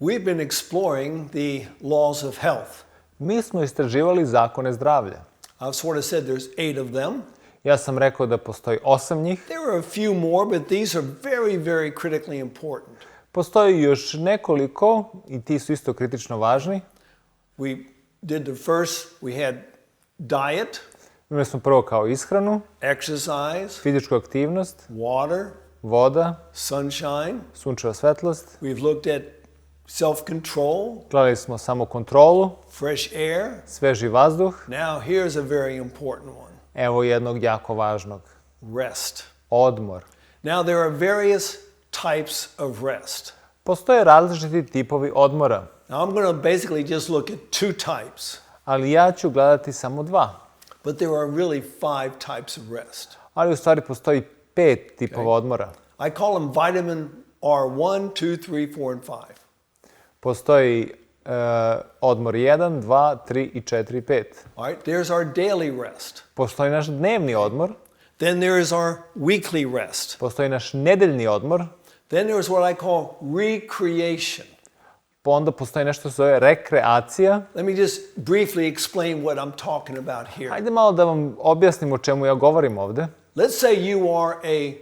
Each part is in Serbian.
We've been exploring the laws of health. Mi smo istraživali zakone zdravlja. I've sort of said there's 8 of them. Ja sam rekao da postoji 8 njih. There are a few more, but these are very, very critically important. Postoji još nekoliko i ti su isto kritično važni. We did the first, we had diet, Imali smo prvo kao ishranu, exercise, fizičku aktivnost, water, voda, sunshine. sunčeva svetlost. We've looked at self-control, Gledali smo samokontrolu, fresh air. sveži vazduh. Now here's a very important one. Evo jednog jako važnog. Rest. Odmor. Now there are various types of rest. Postoje različiti tipovi odmora, Now I'm going to basically just look at 2 types, ali ja ću gledati samo 2. but there are really 5 types of rest. Ali u stvari postoji 5 tipova odmora. I call them vitamin R1, 2, 3, 4, and 5. Postoji odmor 1, 2, 3 i 4 i 5. All right, there's our daily rest. Postoji naš dnevni odmor, Then there is our weekly rest. postoji naš nedeljni odmor, Then there's what I call recreation. pa onda postoji nešto što se zove rekreacija. Let me just briefly explain what I'm talking about here. Hajde malo da vam objasnim o čemu ja govorim ovde. Let's say you are a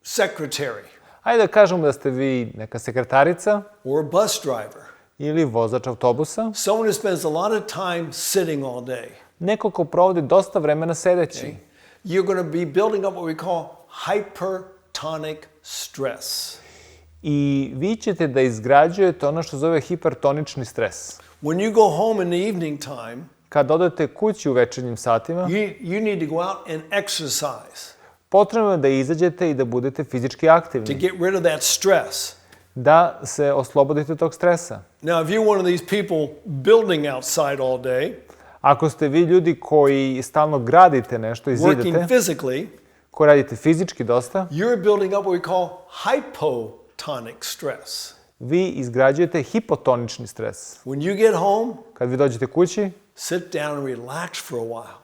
secretary Hajde da kažemo da ste vi neka sekretarica or a bus driver, ili vozač autobusa, someone who spends a lot of time sitting all day. neko ko provodi dosta vremena sedeći. You're going to be building up what we call hypertonic stress. I vi ćete da izgrađujete ono što zove hipertonični stres. When you go home in the evening time, Kad odete kući u večernjim satima, you need to go out and exercise potrebno je da izađete i da budete fizički to aktivni, get rid of that stress. da se oslobodite tog stresa. Now, if you're one of these people building outside all day, Ako ste vi ljudi koji stalno gradite nešto i working zidate, physically, koji radite fizički dosta, you're building up what we call hypotonic stress. vi izgrađujete hipotonični stres. When you get home, Kad vi dođete kući, sit down and relax for a while.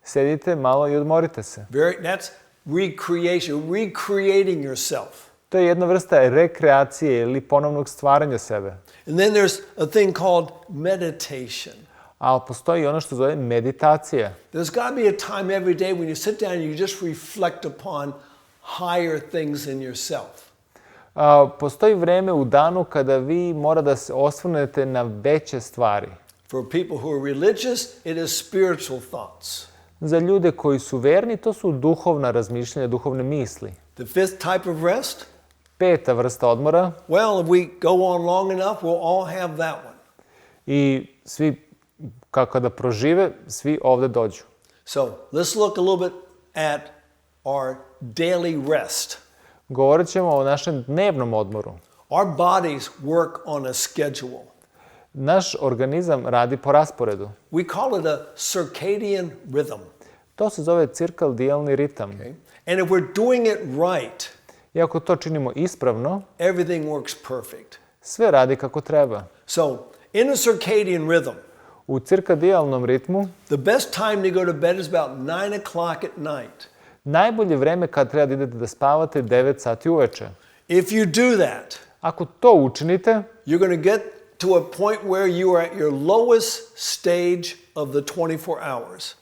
sedite malo i odmorite se. That's recreation, recreating yourself. To je jedna vrsta rekreacije ili ponovnog stvaranja sebe. And then there's a thing called meditation. A postoji ono što zove meditacija. There's got to be a time every day when you sit down and you just reflect upon higher things in yourself. Postoji vreme u danu kada vi mora da se osvrnete na veće stvari. For people who are religious, it is spiritual thoughts. Za ljude koji su verni, to su duhovna razmišljanja, duhovne misli. The 5th type of rest, 5. vrsta odmora, well, if we go on long enough, we'll all have that one. i svi, kada prožive, svi ovde dođu. So let's look a little bit at our daily rest. Govorit ćemo o našem dnevnom odmoru. Our bodies work on a schedule. Naš organizam radi po rasporedu. We call it a circadian rhythm. To se zove cirkadijalni ritam. Okay? And if we're doing it right, I ako to činimo ispravno, everything works perfect. sve radi kako treba. So, in a circadian rhythm, U cirkadijalnom ritmu, the best time to go to bed is about 9 o'clock at night. najbolje vreme kad treba da idete da spavate je 9 sati uveče. If you do that, Ako to učinite, you're going to get to a point where you are at your lowest stage of the 24 hours.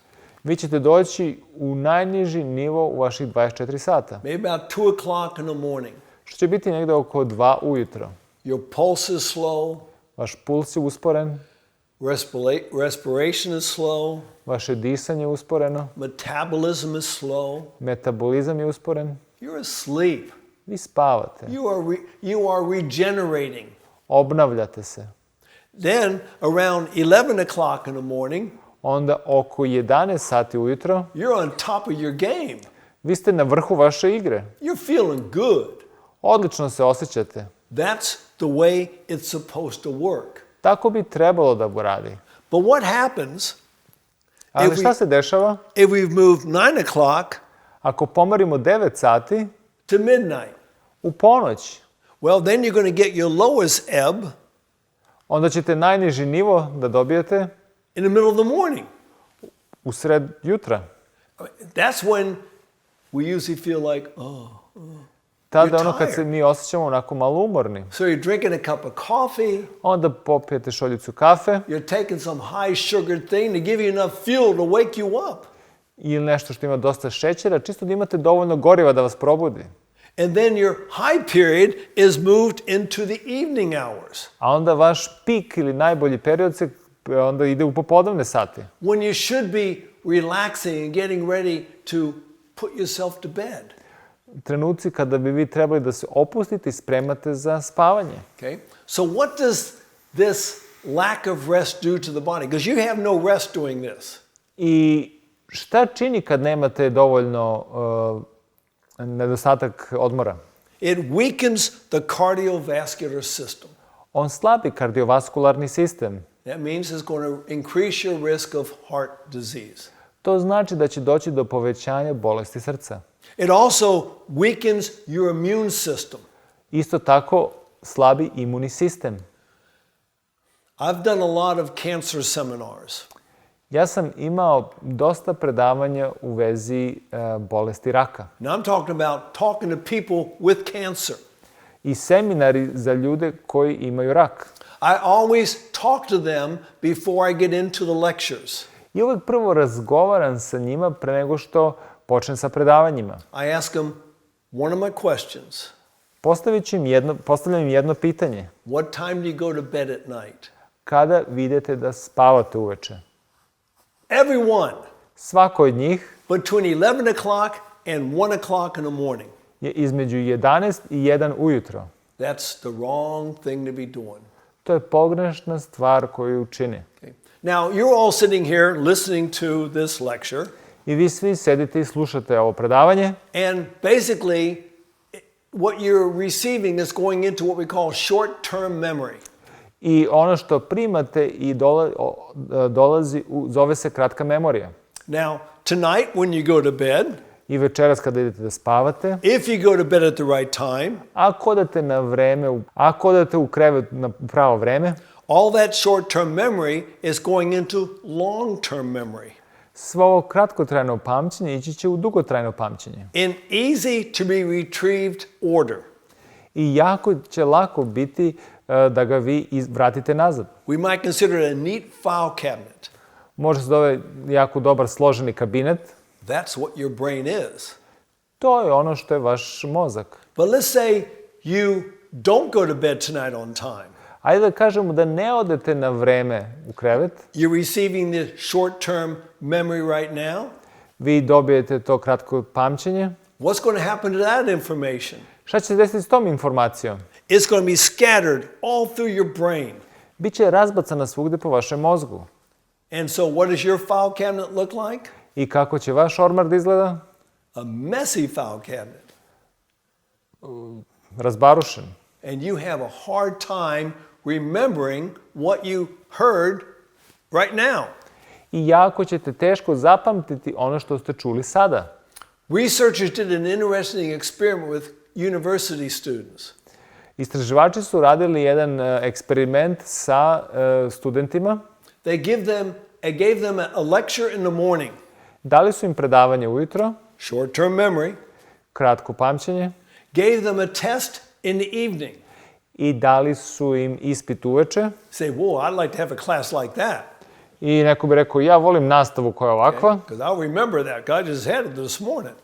vi ćete doći u najniži nivo u vaših 24 sata. Maybe about 2 o'clock in the morning. Što će biti negde oko 2 ujutro. Your pulse is slow, Vaš puls je usporen, respiration is slow, vaše disanje je usporeno, metabolism is slow. metabolizam je usporen, You're asleep. vi spavate, You are regenerating. obnavljate se. Then, around 11 o'clock in the morning, Onda oko 11 sati ujutro, you're on top of your game. vi ste na vrhu vaše igre. You're feeling good. Odlično se osjećate. That's the way it's supposed to work. Tako bi trebalo da radi. But what happens Ali šta se dešava? if we've moved 9 o'clock Ako pomerimo 9 sati to midnight? u ponoć, Well, then you're going to get your lowest ebb onda ćete najniži nivo da dobijete in the middle of the morning. u sred jutra. That's when we usually feel like, tada You're ono kad se tired. mi osjećamo onako malo umorni. So you're drinking a cup of coffee. Onda popijete šoljicu kafe You're taking some high sugar thing to give you enough fuel to wake you up. ili nešto što ima dosta šećera, čisto da imate dovoljno goriva da vas probudi. And then your high period is moved into the evening hours, A onda vaš pik ili najbolji period se onda ide u popodnevne sate. when you should be relaxing and getting ready to put yourself to bed. Trenuci kada bi vi trebali da se opustite i spremate za spavanje. Okay? So what does this lack of rest do to the body? Because you have no rest doing this. I šta čini kad nemate dovoljno nedostatak odmora? It weakens the cardiovascular system. On slabi kardiovaskularni sistem. That means it's going to increase your risk of heart disease. To znači da će doći do povećanja bolesti srca. It also weakens your immune system. Isto tako slabi imunni sistem. I've done a lot of cancer seminars. Ja sam imao dosta predavanja u vezi bolesti raka. Now I'm talking about talking to people with cancer. I seminari za ljude koji imaju rak. I always talk to them before I get into the lectures. I uvek prvo razgovaram sa njima pre nego što počnem sa predavanjima. I ask them one of my questions. Postavljam im jedno pitanje. What time do you go to bed at night? Kada vidite da spavate uveče? Everyone Svako od njih between 11 o'clock and 1 o'clock in the morning. je između 11 i 1 ujutro. That's the wrong thing to be doing. To je pogrešna stvar koju čine. Okay. Now, you're all sitting here listening to this lecture, I vi svi sedite i slušate ovo predavanje and basically, what you're receiving is going into what we call short-term memory. i ono što primate i dolazi, zove se kratka memorija. Now, tonight when you go to bed, I večeras kada idete da spavate, if you go to bed at the right time, ako odete u krevet na pravo vreme, all that short-term memory is going into long-term memory. svo ovo kratkotrajno pamćenje ići će u dugotrajno pamćenje. In easy to be retrieved order. I jako će lako biti da ga vi vratite nazad. We might consider it a neat file cabinet. Može se zove jako dobar složeni kabinet. That's what your brain is. To je ono što je vaš mozak. But let's say you don't go to bed tonight on time. Ajde da kažemo da ne odete na vreme u krevet. You're receiving the short-term memory right now. Vi dobijete to kratko pamćenje. What's going to happen to that information? Šta će se desiti s tom informacijom? It's going to be scattered all through your brain. Biće razbacana svugde po vašem mozgu. And so what does your file cabinet look like? I kako će vaš ormar da izgleda? A messy file cabinet. Razbarušen. And you have a hard time remembering what you heard right now. I jako ćete teško zapamtiti ono što ste čuli sada. Researchers did an interesting experiment with university students. Istraživači su radili jedan eksperiment sa studentima. They gave them a lecture in the morning. Dali su im predavanje ujutro, Short-term memory. kratko pamćenje, Gave them a test in the evening. i dali su im ispit uveče. Say, whoa, I'd like to have a class like that. I neko bi rekao, ja volim nastavu koja je ovakva. Because I'll remember that. God just had it this morning.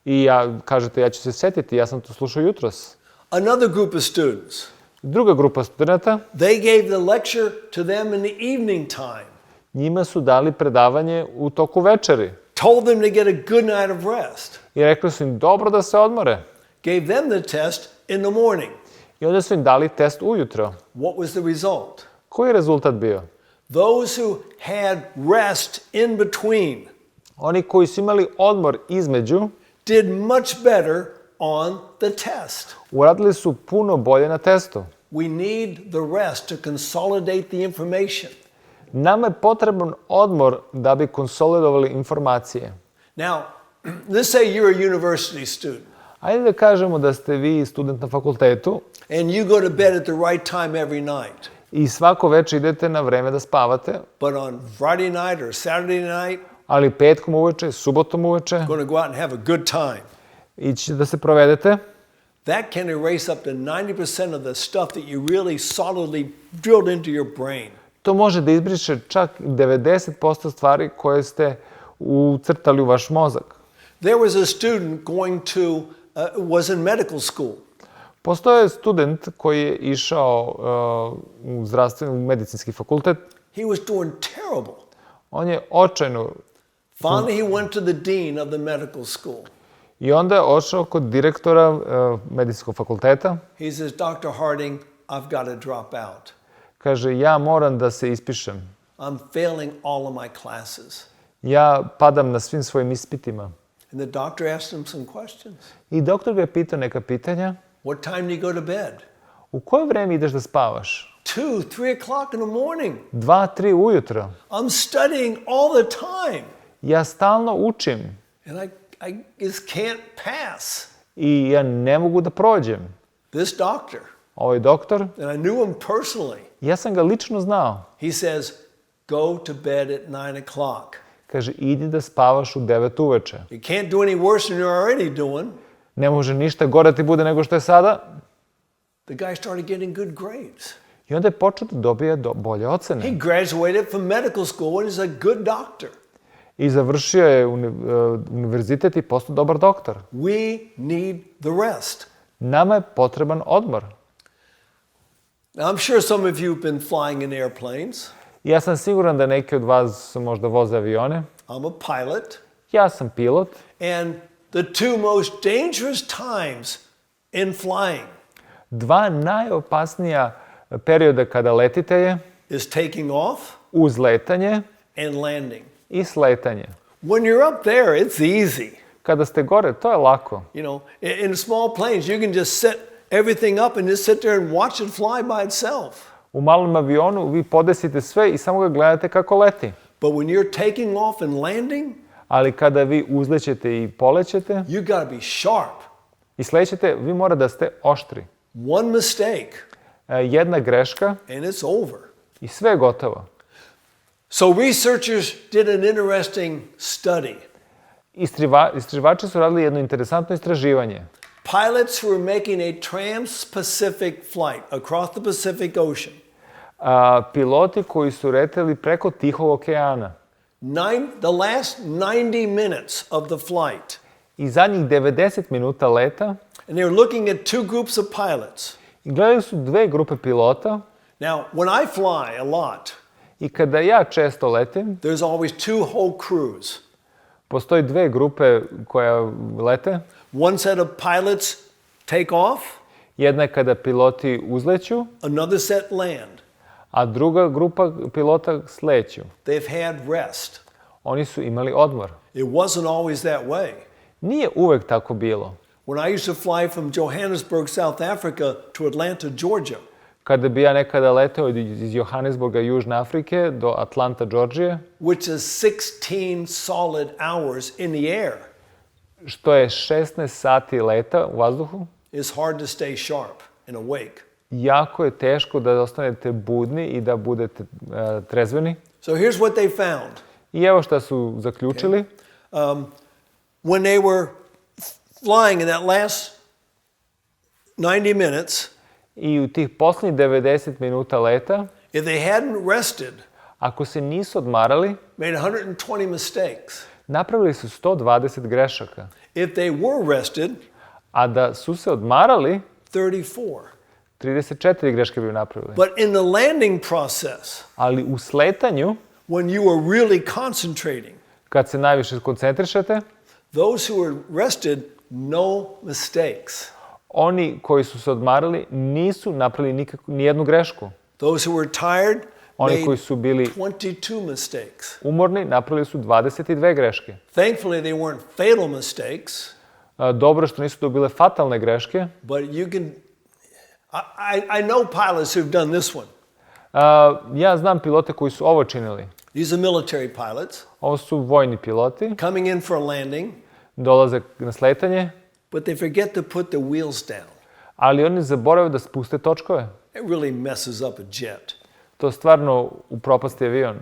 I kažete, ja ću se setiti, ja sam to slušao jutros. Another group of students. Druga grupa studenta, They gave the lecture to them in the evening time. njima su dali predavanje u toku večeri. Told them to get a good night of rest. I rekli su im, dobro da se odmore. Gave them the test in the morning. I onda su im dali test ujutro. What was the result? Koji je rezultat bio? Those who had rest in between Oni koji su imali odmor između, did much better on the test. uradili su puno bolje na testu. We need the rest to consolidate the information. Nama je potreban odmor da bi konsolidovali informacije. Now, let's say you're a university student Ajde da kažemo da ste vi student na fakultetu and you go to bed at the right time every night. i svako večer idete na vreme da spavate, But on Friday night or Saturday night, ali petkom uveče, subotom uveče, going to go out and have a good time. ići da se provedete. that can erase up to 90% of the stuff that you really solidly drilled into your brain. To može da izbriše čak 90% stvari koje ste ucrtali u vaš mozak. There was a student was in medical school. Postoje je student koji je išao u medicinski fakultet. He was doing terrible. On je očajno. Finally, he went to the dean of the medical school. I onda je otišao kod direktora medicinskog fakulteta. He says, Dr. Harding, I've got to drop out. Kaže, ja moram da se ispišem. I'm failing all of my classes. Ja padam na svim svojim ispitima. And the doctor asked him some questions. I doktor ga je pitao neka pitanja. What time do you go to bed? U koje vreme ideš da spavaš? 2, 3 o'clock in the morning. 2, 3 ujutro. I'm studying all the time. Ja stalno učim. And I just can't pass. I ja ne mogu da prođem. This doctor, Ovaj doktor, and I knew him personally, ja sam ga lično znao. he says, go to bed at 9 o'clock. Kaže, idi da spavaš u 9 uveče. You can't do any worse than you're already doing. Ne može ništa gore ti bude nego što je sada. The guy started getting good grades. I onda je počeo da dobije bolje ocene. He graduated from medical school and he's a good doctor. I završio je univerzitet i postao dobar doktor. We need the rest. Nama je potreban odmor. Now, I'm sure some of you have been flying in airplanes. Ja sam siguran da neki od vas možda voze avione. I'm a pilot. Ja sam pilot. And the two most dangerous times in flying Dva najopasnija perioda kada letite je is taking off uzletanje and landing. i sletanje. When you're up there, it's easy. Kada ste gore, to je lako. You know, in small planes, you can just set everything up and just sit there and watch it fly by itself. U malom avionu vi podesite sve i samo ga gledate kako leti. But when you're taking off and landing, Ali kada vi uzlećete i polećete you got to be sharp. i slećete, vi mora da ste oštri. One mistake Jedna greška and it's over. i sve je gotovo. So researchers did an interesting study. Istraživači su radili jedno interesantno istraživanje. Pilots who were making a trans-Pacific flight across the Pacific Ocean. Piloti koji su leteli preko Tihog okeana. The last 90 minutes of the flight. I zadnjih 90 minuta leta. And they were looking at two groups of pilots. I gledali su dve grupe pilota. Now, when I fly a lot, I kada ja često letim, there's always two whole crews. postoji dve grupe koja lete. One set of pilots take off, Jedna je kada piloti uzleću, another set land. a druga grupa pilota sleću. They've had rest. Oni su imali odmor. It wasn't always that way. Nije uvek tako bilo. When I used to fly from Johannesburg, South Africa to Atlanta, Georgia, Kada bi ja nekada leteo iz Johannesburga, Južne Afrike, do Atlanta, Georgije, which is 16 solid hours in the air, što je 16 sati leta u vazduhu, it's hard to stay sharp and awake. jako je teško da ostanete budni i da budete trezveni. So here's what they found. I evo šta su zaključili. When they were flying in that last 90 minutes, I u tih poslednjih 90 minuta leta, if they hadn't rested, ako se nisu odmarali, made 120 mistakes. napravili su 120 grešaka. If they were rested, A da su se odmarali, 34. 34 greške bi napravili. But in the landing process, Ali u sletanju, when you are really concentrating, kad se najviše koncentrišete, those who were rested, no mistakes. oni koji su se odmarali nisu napravili nijednu grešku. Those who were tired Oni made koji su bili 22 mistakes. umorni napravili su 22 greške. Thankfully, they weren't fatal mistakes, Dobro što nisu to bile fatalne greške. but you can... I know pilots who've done this one. Ja znam pilote koji su ovo činili. These are military pilots Ovo su vojni piloti, coming in for a landing, dolaze na sletanje, but they forget to put the wheels down. ali oni zaborave da spuste točkove. It really messes up a jet. To stvarno upropasti avion.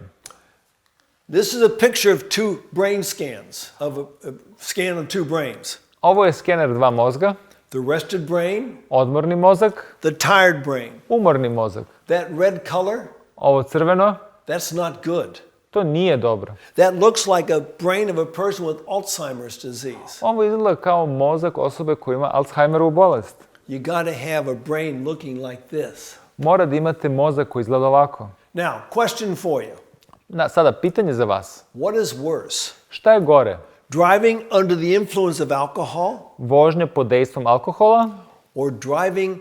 This is a picture of two brain scans, of a scan of two brains. Ovo je skener dva mozga. The rested brain, odmorni mozak, the tired brain. umorni mozak. That red color, Ovo crveno, that's not good. to nije dobro. That looks like a brain of a person with Alzheimer's disease. Ovo izgleda kao mozak osobe koja ima Alzheimerovu bolest. You got to have a brain looking like this. Mora da imate mozak koji izgleda ovako. Now, question for you. Sada, pitanje za vas. What is worse? Šta je gore? Driving under the influence of alcohol Vožnja pod dejstvom alkohola or driving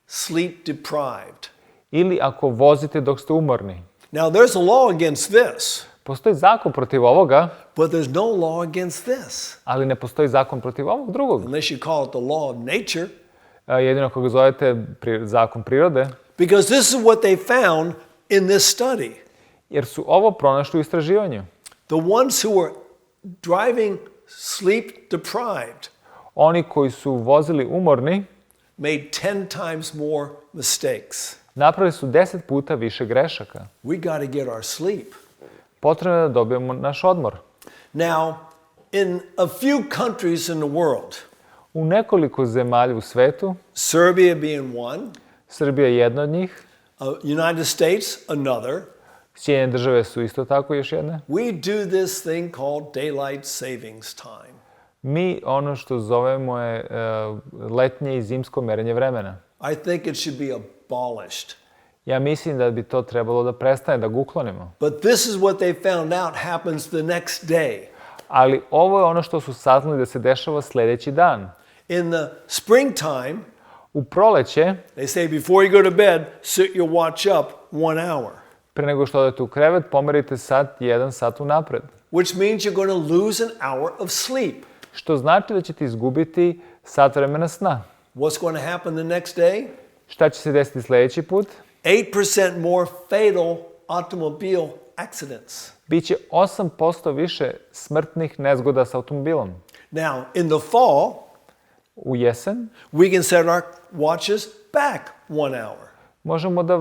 sleep deprived? ili ako vozite dok ste umorni? Now, there's a law against this, Postoji zakon protiv ovoga, but there's no law against this, ali ne postoji zakon protiv ovog drugog. unless you call it the law of nature, Jedino ako ga zovete zakon prirode, because this is what they found in this study. jer su ovo pronašli u istraživanju. The ones who were driving sleep deprived Oni koji su vozili umorni made 10 times more mistakes. napravili su 10 puta više grešaka. We got to get our sleep. Potrebno je da dobijemo naš odmor. Now, in a few countries in the world, U nekoliko zemalja u svetu, Serbia being one, Srbija je jedna od njih, United States another, Sjedinjene države su isto tako još jedne. we do this thing called daylight savings time. Mi ono što zovemo je letnje i zimsko merenje vremena. I think it should be abolished. Ja mislim da bi to trebalo da prestane, da ga uklonimo. But this is what they found out happens the next day. Ali ovo je ono što su saznali da se dešava sledeći dan. In the springtime, U proleće, they say before you go to bed, sit your watch up 1 hour, pre nego što odete u krevet, pomerite sat, 1 sat unapred. which means you're going to lose an hour of sleep. Što znači da ćete izgubiti sat vremena sna. What's going to happen the next day? Šta će se desiti sledeći put? 8% more fatal automobile accidents. Biće 8% više smrtnih nezgoda sa automobilom. Now, in the fall, U jesen we can set our watches back 1 hour. možemo da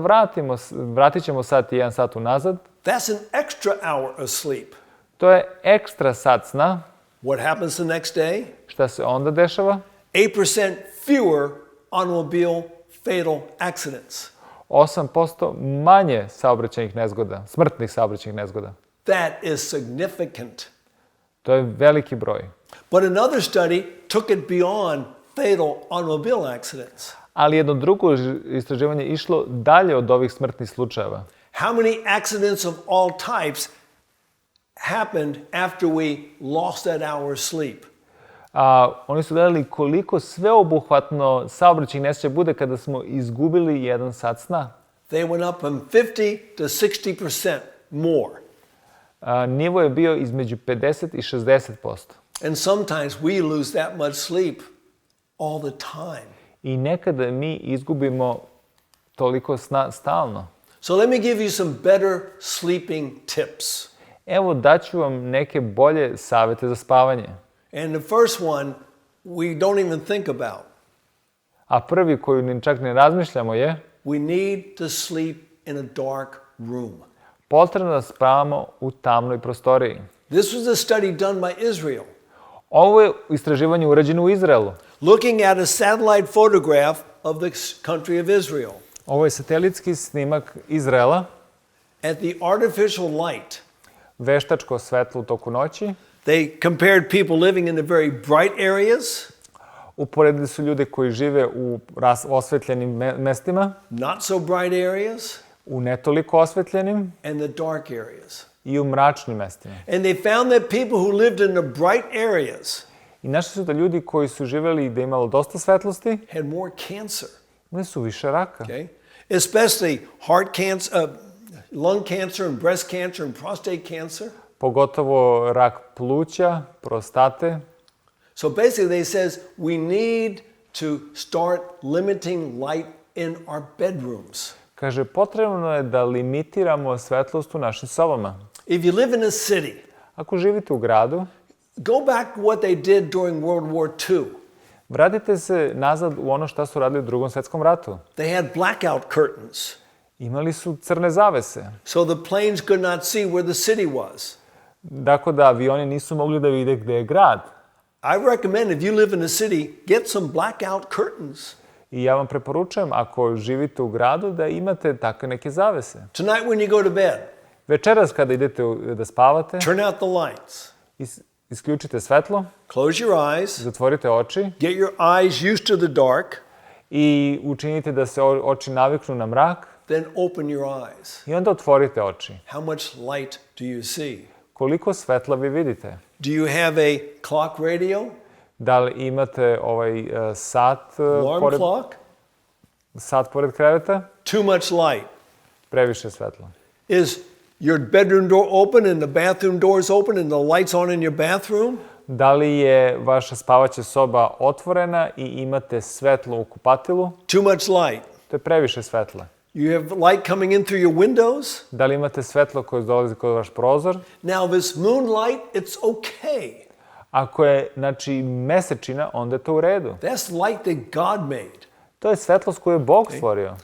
vratit ćemo sat i 1 sat unazad. That's an extra hour of sleep. To je ekstra sat sna. What happens the next day? Šta se onda dešava? 8% fewer automobile fatal accidents. 8% manje saobraćajnih nezgoda, smrtnih saobraćajnih nezgoda. That is significant. To je veliki broj. But another study took it beyond fatal automobile accidents. Ali jedno drugo istraživanje išlo dalje od ovih smrtnih slučajeva. How many accidents of all types happened after we lost that hour of sleep? Oni su gledali koliko sveobuhvatno saobraćajnih nesreća bude kada smo izgubili 1 sat sna. They went up from 50 to 60% more. Nivo je bio između 50 i 60%. And sometimes we lose that much sleep all the time. I nekada mi izgubimo toliko sna stalno. So let me give you some better sleeping tips. Evo daću vam neke bolje savete za spavanje. And the first one we don't even think about. A prvi koju ni čak ne razmišljamo je We need to sleep in a dark room. potrebno da spavamo u tamnoj prostoriji. This was a study done by Israel. Ovo je istraživanje urađeno u Izraelu. Looking at a satellite photograph of the country of Israel. Ovo je satelitski snimak Izraela, At the artificial light, veštačko svetlo u toku noći. they compared people living in the very bright areas, Uporedili su ljude koji žive u osvetljenim mestima, not so bright areas, u netoliko osvetljenim and the dark areas. i u mračnim mestima. And they found that people who lived in the bright areas I našli su da ljudi koji su živeli gde je imalo dosta svetlosti, had more cancer, imali su više raka. okay? Especially heart cancer, lung cancer and breast cancer and prostate cancer. Pogotovo rak pluća, prostate. So basically they says we need to start limiting light in our bedrooms. Kaže, potrebno je da limitiramo svetlost u našim sobama. If you live in a city, Ako živite u gradu, go back to what they did during World War II. vratite se nazad u ono što su radili u Drugom svetskom ratu. They had blackout curtains, Imali su crne zavese, so the planes could not see where the city was. tako da avioni nisu mogli da vide gde je grad. I recommend if you live in a city, get some blackout curtains. I ja vam preporučujem, ako živite u gradu, da imate takve neke zavese. Tonight when you go to bed, Večeras kada idete da spavate, turn out the lights. Isključite svetlo, Close your eyes. zatvorite oči Get your eyes used to the dark. i učinite da se oči naviknu na mrak Then open your eyes. i onda otvorite oči. How much light do you see? Koliko svetla vi vidite? Do you have a clock radio? Da li imate sat Alarm clock? pored kreveta? Too much light. Previše svetla. Is your bedroom door open and the bathroom door is open and the light's on in your bathroom? Da li je vaša spavaća soba otvorena i imate svetlo u kupatilu? Too much light. To je previše svetla. You have light coming in through your windows? Da li imate svetlo koje dolazi kroz vaš prozor? Now, if it's moonlight, it's okay. Ako je, mesečina, onda je to u redu. That's light that God made. To je svetlost koju je Bog stvorio.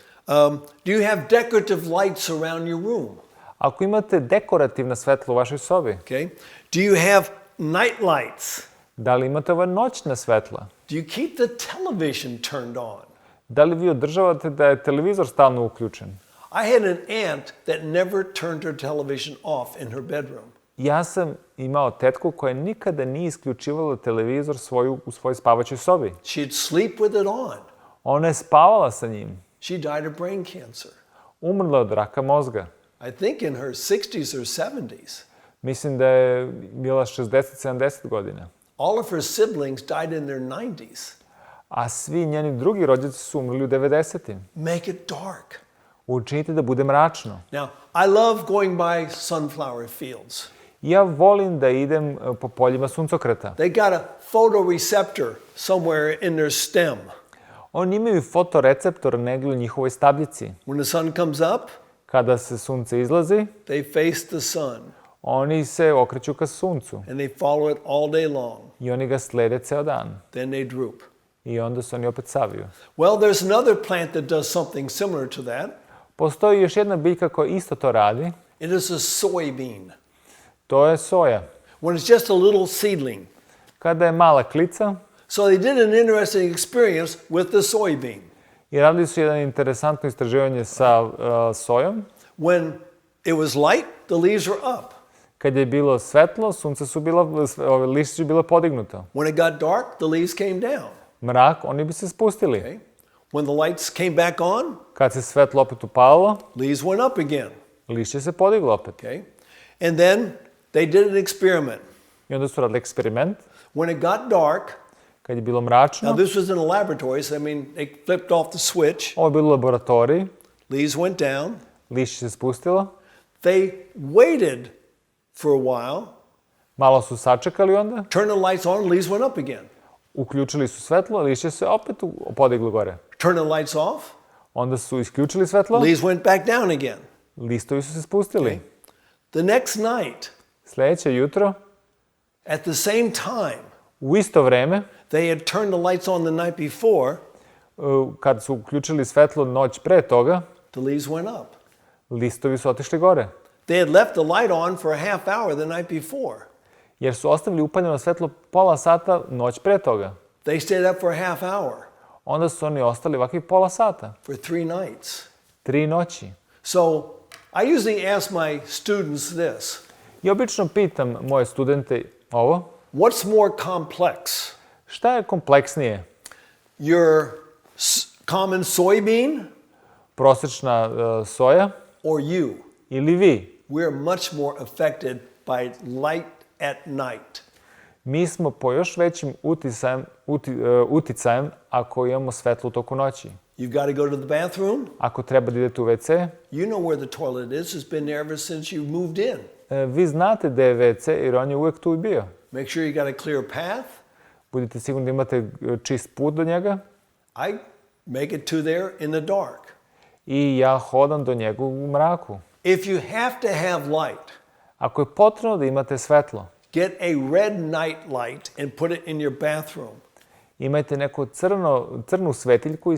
Do you have decorative lights around your room? Ako imate dekorativna svetla u vašoj sobi, Okay. Do you have night lights? da li imate ova noćna svetla? Do you keep the television turned on? Da li vi održavate da je televizor stalno uključen? I had an aunt that never turned her television off in her bedroom. Ja sam imao tetku koja nikada nije isključivala televizor u svojoj spavaćoj sobi. She'd sleep with it on. Ona je spavala sa njim. She died of brain cancer. Umrla od raka mozga. I think in her 60s or 70s. Mislim da je bila 60-70 godina. All of her siblings died in their 90s. A svi njeni drugi rođaci su umrli u 90-im. Make it dark. Učinite da bude mračno. Now, I love going by sunflower fields. Ja volim da idem po poljima suncokreta. They got a photoreceptor somewhere in their stem. Oni imaju fotoreceptor negdje u njihovoj stabljici. When the sun comes up, Kada se sunce izlazi, they face the sun oni se okreću ka suncu and they follow it all day long. i oni ga slede ceo dan. Then they droop. I onda se oni opet saviju. Well, there's another plant that does something similar to that. Postoji još jedna biljka koja isto to radi. It is a soybean. To je soja. When it's just a little seedling. Kada je mala klica, So they did an interesting experience with the soybean. i radili su jedan interesantno istraživanje sa sojom. When it was light, the leaves were up. Kad je bilo svetlo, lišće su bilo podignuto. When it got dark, the leaves came down. Mrak, oni bi se spustili. Okay? When the lights came back on, Kad se svetlo opet upalilo, leaves went up again. lišće se podiglo opet. Okay? And then they did an experiment. I onda su radili eksperiment. When it got dark, Kad je bilo mračno, now this was in a laboratory, so they flipped off the switch. ovo je bilo u laboratoriji, Leaves went down. lišće se spustilo, They waited for a while, malo su sačekali onda, turned the lights on, leaves went up again. uključili su svetlo, lišće se opet podiglo gore. Turned the lights off, Onda su isključili svetlo, leaves went back down again. listovi su se spustili. The next night, Sljedeće jutro, at the same time, u isto vreme, they had turned the lights on the night before, kad su uključili svetlo noć pre toga, the leaves went up. listovi su otišli gore. They had left the light on for a half hour the night before. Jer su ostavili upaljeno svetlo pola sata noć pre toga. They stayed up for a half hour Onda su oni ostali ovakvih pola sata. for 3 nights. 3 noći. So I usually ask my students this. I obično pitam moje studente ovo. What's more complex? Šta je kompleksnije? Your common soybean Prosječna soja or you? ili vi? We're much more affected by light at night. Mi smo po još većim uticajem ako imamo svetlo u toku noći. You've got to go to the bathroom. Ako treba da idete u WC, You know where the toilet is. It's been there ever since you moved in. vi znate da je WC jer on je uvijek tu i bio. Make sure you got a clear path. Budite sigurni da imate čist put do njega. I make it to there in the dark. I ja hodam do njega u mraku. If you have to have light, Ako je potrebno da imate svetlo, get a red night light and put it in your bathroom. imajte neku crvenu svetiljku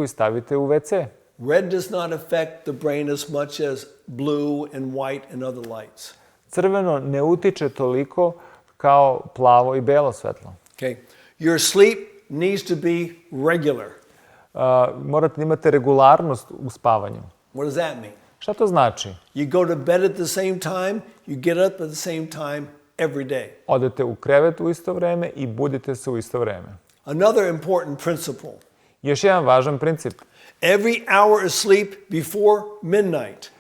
i stavite u WC. Red does not affect the brain as much as blue and white and other lights. Crveno ne utiče toliko kao plavo i belo svetlo. Okay. Your sleep needs to be regular. Morate da imate regularnost u spavanju. What does that mean? Šta to znači? You go to bed at the same time, you get up at the same time every day. Odete u krevet u isto vreme i budite se u isto vreme. Another important principle. Još jedan važan princip. Every hour of sleep before midnight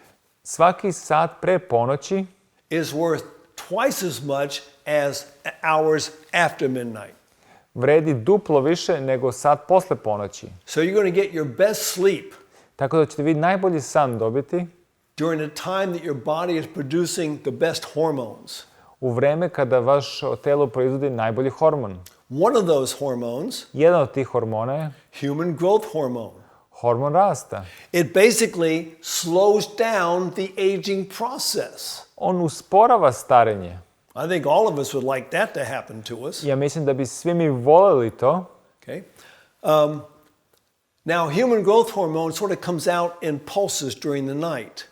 Svaki sat pre ponoći is worth twice as much as hours after midnight. vredi duplo više nego sat posle ponoći. So you're going to get your best sleep Tako da ćete vi najbolji san dobiti during the time that your body is producing the best hormones. u vreme kada vaš telo proizvodi najbolji hormon. One of those hormones, Jedan od tih hormona je human growth hormone. hormon rasta. It basically slows down the aging process. On usporava starenje. I think all of us would like that to happen to us. Ja mislim da bi svi mi voleli to. Okay. Now, human growth hormone sort of comes out in pulses during the night.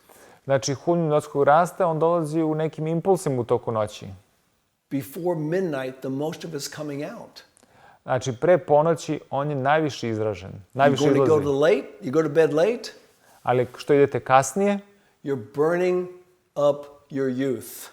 Znači, hormon ljudskog rasta, on dolazi u nekim impulsima u toku noći. Before midnight, the most of it's coming out. Znači, pre ponoći on je najviše izražen, najviše You izlazi. go to bed late, Ali što idete kasnije, you're burning up your youth.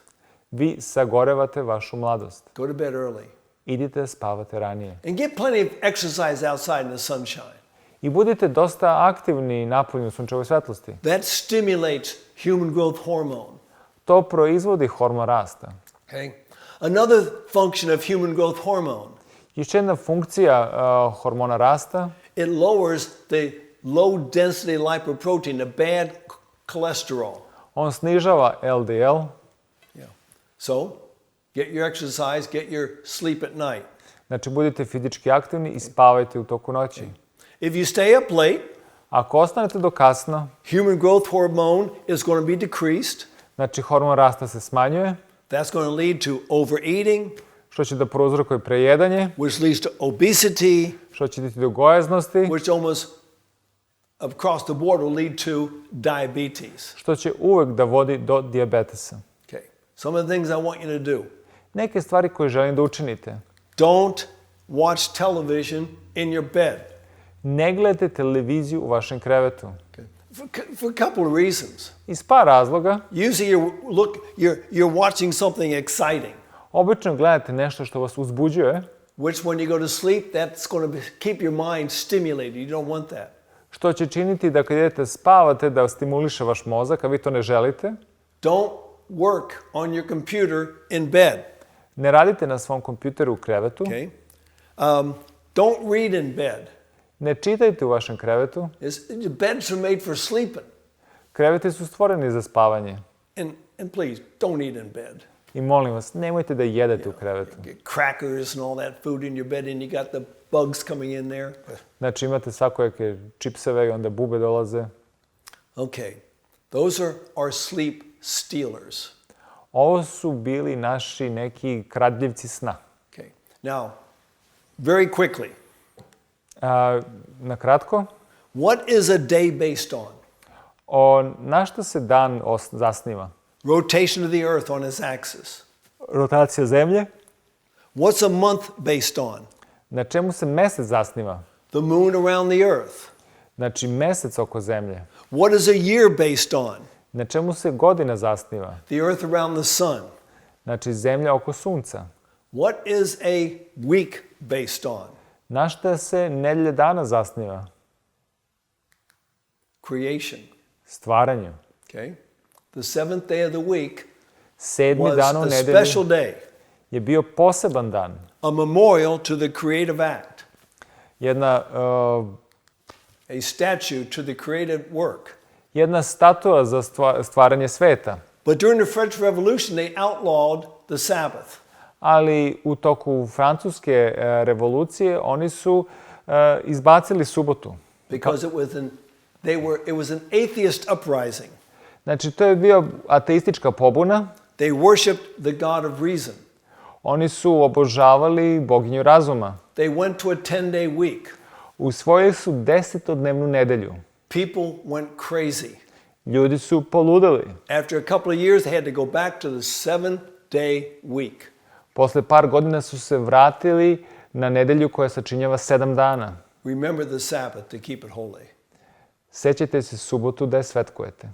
vi sagorevate vašu mladost. Go to bed early. Idite da spavate ranije. And get plenty of exercise outside in the sunshine. I budite dosta aktivni napolju u sunčevoj svetlosti. That stimulates human growth hormone. To proizvodi hormon rasta. Okay? Another function of human growth hormone, Još jedna funkcija hormona rasta, it lowers the low density lipoprotein, the bad cholesterol. on snižava LDL. Yeah. So, get your exercise, get your sleep at night. Znači, budite fizički aktivni i spavajte u toku noći. If you stay up late, Ako ostanete do kasno, human growth hormone is going to be decreased. znači hormon rasta se smanjuje, That's going to lead to overeating, što će da prouzrokuje prejedanje, which leads to obesity, što će biti do gojaznosti, which almost across the board will lead to diabetes. što će uvek da vodi do dijabetesa. Okay. Some of the things I want you to do. Neke stvari koje želim da učinite. Don't watch television in your bed. Ne gledajte televiziju u vašem krevetu. Okay. For a couple of reasons. Iz par razloga. Usually you're watching something exciting, Obično gledate nešto što vas uzbuđuje, which when you go to sleep, that's going to keep your mind stimulated. You don't want that. što će činiti da kad idete spavate da stimuliše vaš mozak, a vi to ne želite. Don't work on your computer in bed. Ne radite na svom kompjuteru u krevetu. Okay? Don't read in bed. Ne čitajte u vašem krevetu. The beds are made for sleeping. Kreveti su stvoreni za spavanje. And please, don't eat in bed. I molim vas, nemojte da jedete u krevetu. Get crackers and all that food in your bed and you got the bugs coming in there. Znači imate svakojake čipseve i onda bube dolaze. Okay. Those are our sleep stealers. Ovo su bili naši neki kradljivci sna. Okay. Now, very quickly, Na kratko, what is a day based on? na što se dan zasniva? Rotation of the earth on its axis. Rotacija zemlje. What's a month based on? Na čemu se mesec zasniva? The moon around the earth. Znači mesec oko zemlje. What is a year based on? Na čemu se godina zasniva? The earth around the sun. Znači zemlja oko sunca. What is a week based on? Na šta se nedelja dana zasniva? Creation. Stvaranje. Okay? The seventh day of the week Sedmi dan u was a nedelji special day, je bio poseban dan. a memorial to the creative act, Jedna a statue to the creative work. jedna statua za stvaranje sveta. But during the French Revolution, they outlawed the Sabbath. Ali u toku francuske revolucije oni su izbacili subotu. Because it was an atheist uprising. Znači to je bio ateistička pobuna. They worshipped the God of reason. Oni su obožavali boginju razuma. They went to a 10-day week. Usvojili su 10-dnevnu nedelju. People went crazy. Ljudi su poludeli. After a couple of years, they had to go back to the 7-day week. Posle par godina su se vratili na nedelju koja sačinjava 7 dana. Remember the Sabbath to keep it holy. Sećajte se subotu da je svetkujete.